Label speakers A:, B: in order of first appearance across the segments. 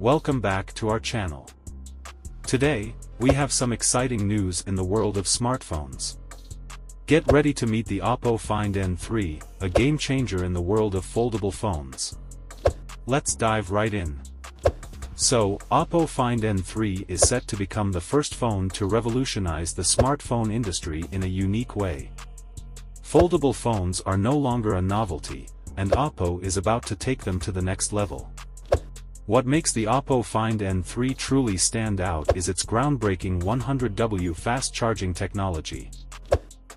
A: Welcome back to our channel. Today, we have some exciting news in the world of smartphones. Get ready to meet the Oppo Find N3, a game changer in the world of foldable phones. Let's dive right in. So, Oppo Find N3 is set to become the first phone to revolutionize the smartphone industry in a unique way. Foldable phones are no longer a novelty, and Oppo is about to take them to the next level. What makes the Oppo Find N3 truly stand out is its groundbreaking 100W fast charging technology.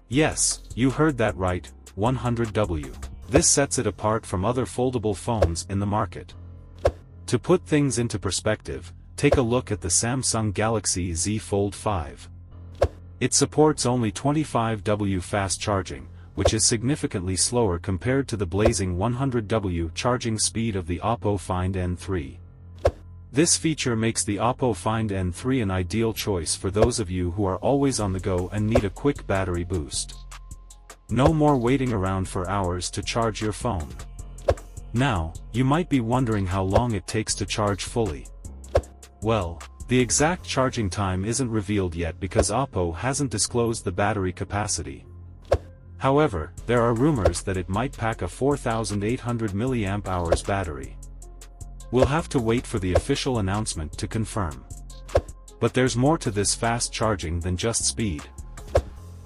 A: Yes, you heard that right, 100W. This sets it apart from other foldable phones in the market. To put things into perspective, take a look at the Samsung Galaxy Z Fold 5. It supports only 25W fast charging, which is significantly slower compared to the blazing 100W charging speed of the Oppo Find N3. This feature makes the Oppo Find N3 an ideal choice for those of you who are always on the go and need a quick battery boost. No more waiting around for hours to charge your phone. Now, you might be wondering how long it takes to charge fully. Well, the exact charging time isn't revealed yet because Oppo hasn't disclosed the battery capacity. However, there are rumors that it might pack a 4,800 mAh battery. We'll have to wait for the official announcement to confirm. But there's more to this fast charging than just speed.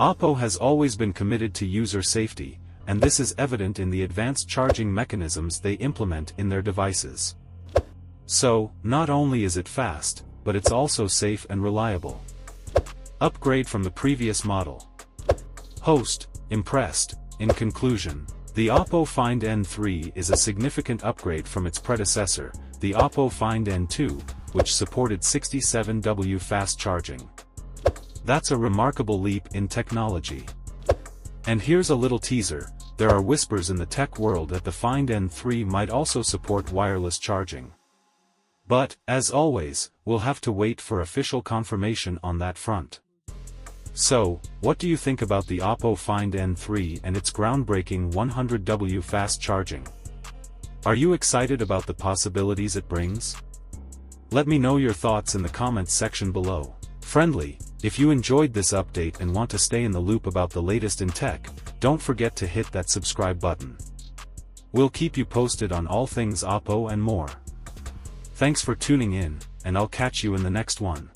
A: Oppo has always been committed to user safety, and this is evident in the advanced charging mechanisms they implement in their devices. So, not only is it fast, but it's also safe and reliable. Upgrade from the previous model. Host, impressed. In conclusion, the Oppo Find N3 is a significant upgrade from its predecessor, the Oppo Find N2, which supported 67W fast charging. That's a remarkable leap in technology. And here's a little teaser, there are whispers in the tech world that the Find N3 might also support wireless charging. But, as always, we'll have to wait for official confirmation on that front. So, what do you think about the Oppo Find N3 and its groundbreaking 100W fast charging? Are you excited about the possibilities it brings? Let me know your thoughts in the comments section below. Friendly, if you enjoyed this update and want to stay in the loop about the latest in tech, don't forget to hit that subscribe button. We'll keep you posted on all things Oppo and more. Thanks for tuning in, and I'll catch you in the next one.